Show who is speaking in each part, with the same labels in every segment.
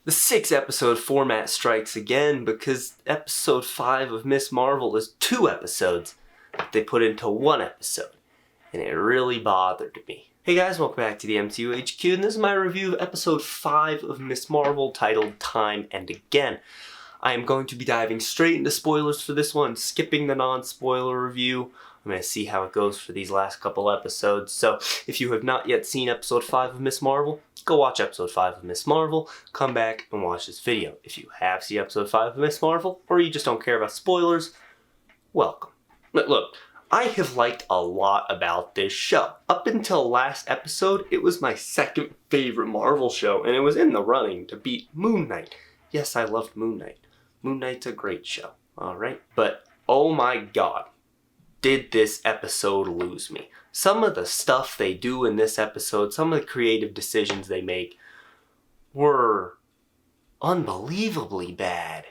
Speaker 1: The 6-episode format strikes again because episode 5 of Miss Marvel is 2 episodes that they put into 1 episode, and it really bothered me. Hey guys, welcome back to the MCU HQ, and this is my review of episode 5 of Miss Marvel titled Time and Again. I am going to be diving straight into spoilers for this one, skipping the non-spoiler review. I'm going to see how it goes for these last couple episodes. So, if you have not yet seen episode 5 of Miss Marvel, go watch episode 5 of Miss Marvel, come back and watch this video. If you have seen episode 5 of Miss Marvel, or you just don't care about spoilers, welcome. Look, I have liked a lot about this show. Up until last episode, it was my second favorite Marvel show, and it was in the running to beat Moon Knight. Yes, I loved Moon Knight. Moon Knight's a great show, alright? But, oh my god, did this episode lose me. Some of the stuff they do in this episode, some of the creative decisions they make were unbelievably bad.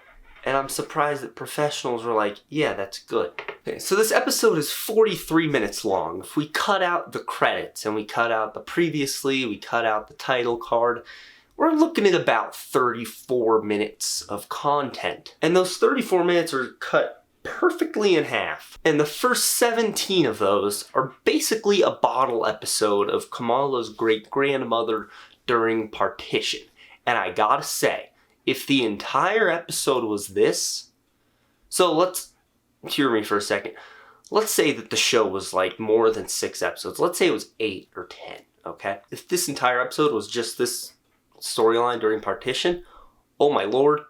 Speaker 1: And I'm surprised that professionals were like, yeah, that's good. Okay, so this episode is 43 minutes long. If we cut out the credits and we cut out the previously, we cut out the title card, we're looking at about 34 minutes of content. And those 34 minutes are cut perfectly in half. And the first 17 of those are basically a bottle episode of Kamala's great-grandmother during partition. And I gotta say, if the entire episode was this, so let's hear me for a second. Let's say that the show was like more than 6 episodes. Let's say it was 8 or 10, okay? If this entire episode was just this storyline during partition, oh my lord,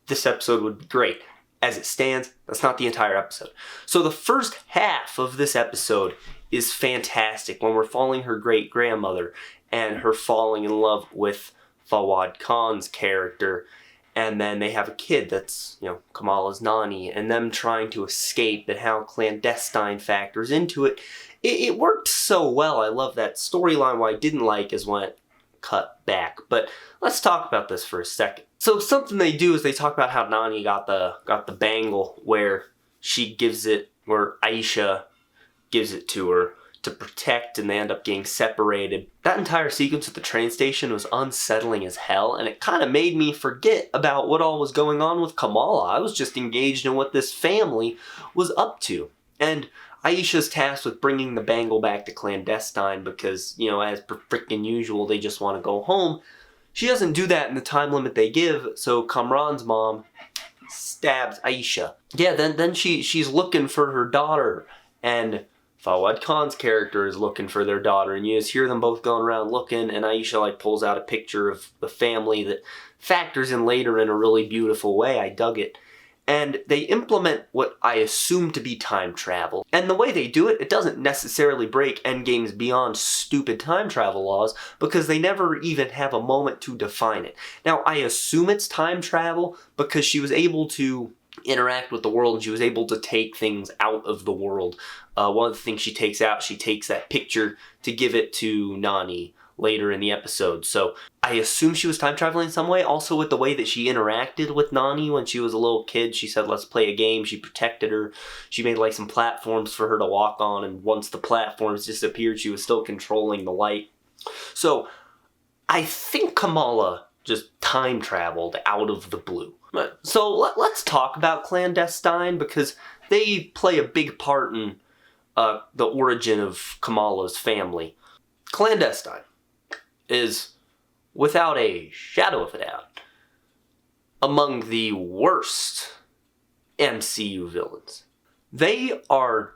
Speaker 1: this episode would be great. As it stands, that's not the entire episode. So the first half of this episode is fantastic when we're following her great-grandmother and her falling in love with Fawad Khan's character, and then they have a kid that's, Kamala's Nani, and them trying to escape and how clandestine factors into it. It worked so well. I love that storyline. What I didn't like is when it cut back. But let's talk about this for a second. So something they do is they talk about how Nani got the bangle where Aisha gives it to her to protect, and they end up getting separated. That entire sequence at the train station was unsettling as hell, and it kind of made me forget about what all was going on with Kamala. I was just engaged in what this family was up to. And Aisha's tasked with bringing the bangle back to clandestine because, as per frickin' usual, they just want to go home. She doesn't do that in the time limit they give, so Kamran's mom stabs Aisha. Yeah, then she's looking for her daughter, and Fawad Khan's character is looking for their daughter, and you just hear them both going around looking, and Aisha pulls out a picture of the family that factors in later in a really beautiful way. I dug it. And they implement what I assume to be time travel. And the way they do it, it doesn't necessarily break Endgame's beyond stupid time travel laws because they never even have a moment to define it. Now, I assume it's time travel because she was able to interact with the world and she was able to take things out of the world. One of the things she takes out, she takes that picture to give it to Nani later in the episode. So I assume she was time traveling in some way. Also with the way that she interacted with Nani when she was a little kid. She said, let's play a game. She protected her. She made some platforms for her to walk on, and once the platforms disappeared, she was still controlling the light. So I think Kamala just time traveled out of the blue. So let's talk about clandestine because they play a big part in the origin of Kamala's family. Clandestine is, without a shadow of a doubt, among the worst MCU villains. They are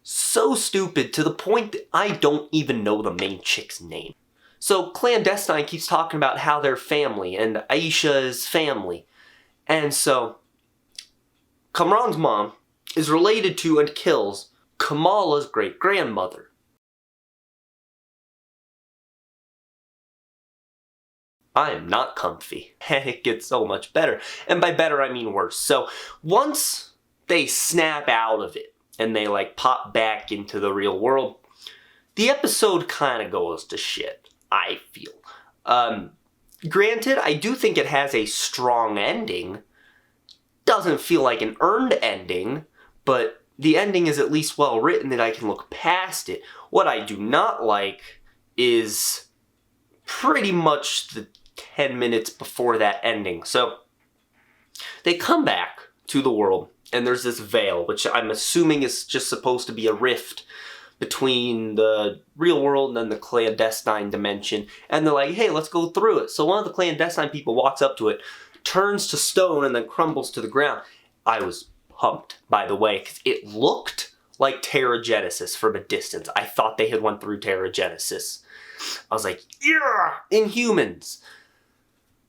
Speaker 1: so stupid to the point that I don't even know the main chick's name. So Clandestine keeps talking about how they're family, and Aisha is family. And so, Kamran's mom is related to and kills Kamala's great-grandmother. I am not comfy, and it gets so much better. And by better, I mean worse. So, once they snap out of it, and they pop back into the real world, the episode kind of goes to shit, I feel. Granted, I do think it has a strong ending. Doesn't feel like an earned ending, but the ending is at least well written that I can look past it. What I do not like is pretty much the 10 minutes before that ending. So they come back to the world, and there's this veil, which I'm assuming is just supposed to be a rift between the real world and then the clandestine dimension. And they're like, hey, let's go through it. So one of the clandestine people walks up to it, turns to stone, and then crumbles to the ground. I was pumped, by the way, because it looked like Terrigenesis from a distance. I thought they had went through Terrigenesis. I was like, yeah, Inhumans.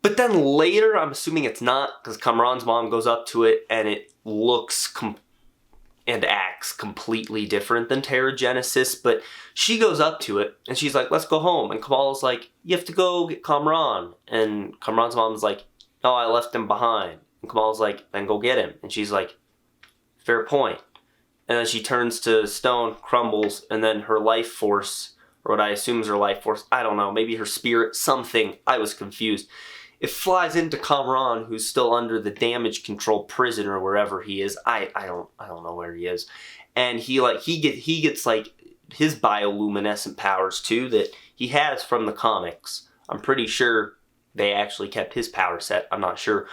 Speaker 1: But then later, I'm assuming it's not, because Kamran's mom goes up to it, and it looks and acts completely different than Terrigenesis, but she goes up to it, and she's like, let's go home. And Kamal's like, you have to go get Kamran. And Kamran's mom's like, no, I left him behind. And Kamal's like, then go get him. And she's like, fair point. And then she turns to stone, crumbles, and then her life force, or what I assume is her life force, I don't know, maybe her spirit, something, I was confused. It flies into Kamran, who's still under the damage control prison or wherever he is. I don't know where he is. And he gets like his bioluminescent powers too that he has from the comics. I'm pretty sure they actually kept his power set. I'm not sure.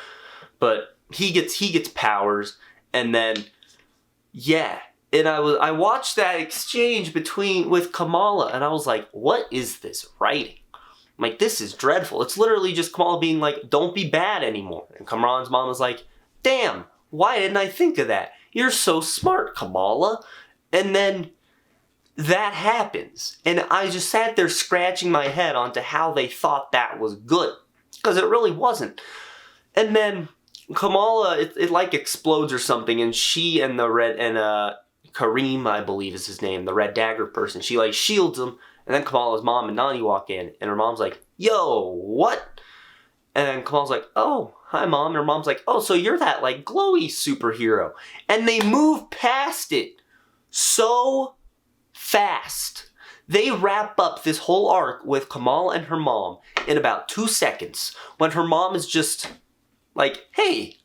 Speaker 1: But he gets powers, and then yeah. And I watched that exchange with Kamala, and I was like, what is this writing? I'm like, this is dreadful. It's literally just Kamala being like, don't be bad anymore. And Kamran's mom was like, damn, why didn't I think of that? You're so smart, Kamala. And then that happens. And I just sat there scratching my head onto how they thought that was good. Because it really wasn't. And then Kamala, it like explodes or something, and she and Kareem, I believe is his name, the Red Dagger person, she like shields him. And then Kamala's mom and Nani walk in, and her mom's like, yo, what? And Kamal's like, oh, hi, Mom. And her mom's like, oh, so you're that, like, glowy superhero. And they move past it so fast. They wrap up this whole arc with Kamal and her mom in about 2 seconds, when her mom is just like, hey,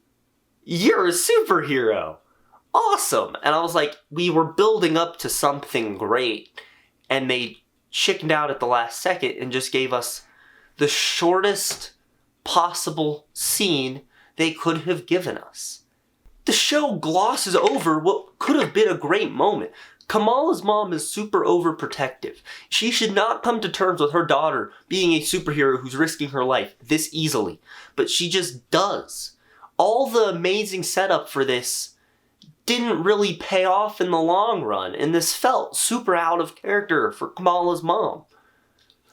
Speaker 1: you're a superhero. Awesome. And I was like, we were building up to something great, and they chickened out at the last second and just gave us the shortest possible scene they could have given us. The show glosses over what could have been a great moment. Kamala's mom is super overprotective. She should not come to terms with her daughter being a superhero who's risking her life this easily, but she just does. All the amazing setup for this didn't really pay off in the long run, and this felt super out of character for Kamala's mom.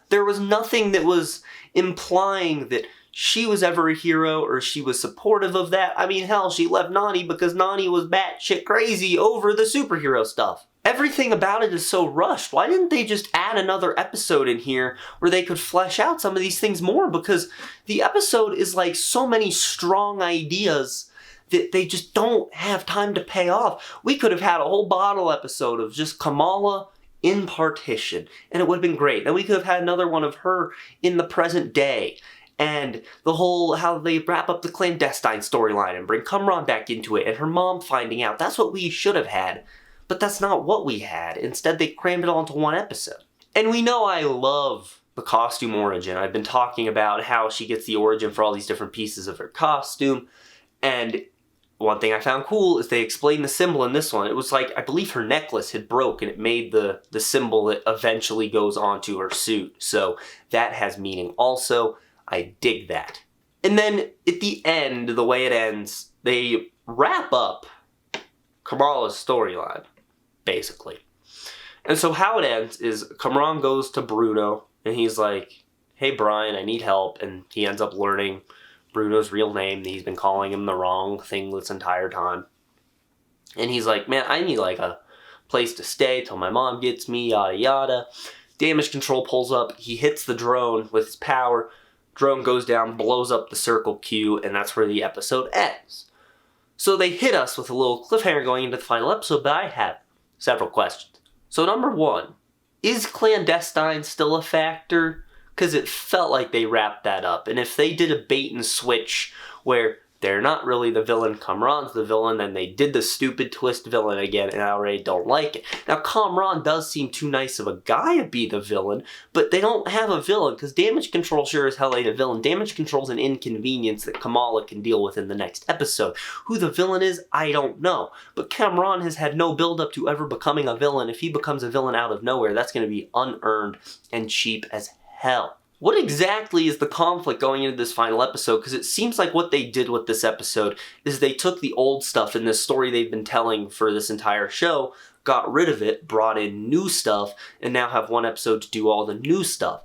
Speaker 1: There was nothing that was implying that she was ever a hero or she was supportive of that. I mean, hell, she left Nani because Nani was batshit crazy over the superhero stuff. Everything about it is so rushed. Why didn't they just add another episode in here where they could flesh out some of these things more? Because the episode is like so many strong ideas that they just don't have time to pay off. We could have had a whole bottle episode of just Kamala in partition, and it would have been great. Then we could have had another one of her in the present day, and the whole, how they wrap up the clandestine storyline and bring Kamran back into it, and her mom finding out. That's what we should have had, but that's not what we had. Instead, they crammed it all into one episode. And we know I love the costume origin. I've been talking about how she gets the origin for all these different pieces of her costume, and one thing I found cool is they explained the symbol in this one. It was like, I believe her necklace had broke, and it made the symbol that eventually goes onto her suit. So that has meaning also. I dig that. And then at the end, the way it ends, they wrap up Kamala's storyline, basically. And so how it ends is Kamran goes to Bruno, and he's like, hey Brian, I need help. And he ends up learning Bruno's real name. He's been calling him the wrong thing this entire time. And he's like, man, I need like a place to stay till my mom gets me, yada yada. Damage control pulls up. He hits the drone with his power. Drone goes down, blows up the circle Q, and that's where the episode ends. So they hit us with a little cliffhanger going into the final episode, but I have several questions. So number one, is clandestine still a factor? Because it felt like they wrapped that up. And if they did a bait and switch where they're not really the villain, Kamran's the villain, and they did the stupid twist villain again, and I already don't like it. Now, Kamran does seem too nice of a guy to be the villain, but they don't have a villain, because damage control sure as hell ain't a villain. Damage control's an inconvenience that Kamala can deal with in the next episode. Who the villain is, I don't know. But Kamran has had no build-up to ever becoming a villain. If he becomes a villain out of nowhere, that's going to be unearned and cheap as hell. What exactly is the conflict going into this final episode? Because it seems like what they did with this episode is they took the old stuff in this story they've been telling for this entire show, got rid of it, brought in new stuff, and now have one episode to do all the new stuff.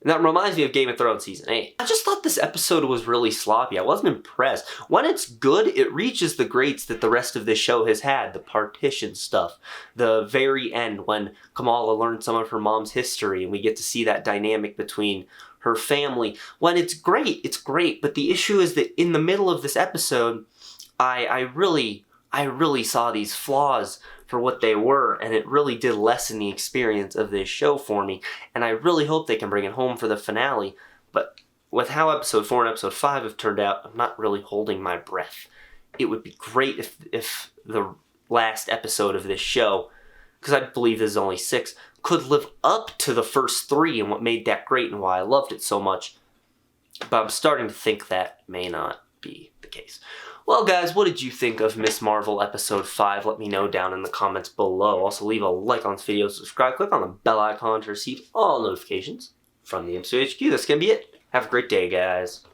Speaker 1: And that reminds me of Game of Thrones Season 8. I just thought this episode was really sloppy. I wasn't impressed. When it's good, it reaches the greats that the rest of this show has had. The partition stuff. The very end when Kamala learned some of her mom's history and we get to see that dynamic between her family. When it's great, but the issue is that in the middle of this episode, I really saw these flaws for what they were, and it really did lessen the experience of this show for me, and I really hope they can bring it home for the finale, but with how episode 4 and episode 5 have turned out, I'm not really holding my breath. It would be great if the last episode of this show, because I believe this is only 6, could live up to the first 3 and what made that great and why I loved it so much, but I'm starting to think that may not be the case. Well, guys, what did you think of Ms. Marvel Episode 5? Let me know down in the comments below. Also, leave a like on this video, subscribe, click on the bell icon to receive all notifications from the MCU HQ. That's going to be it. Have a great day, guys.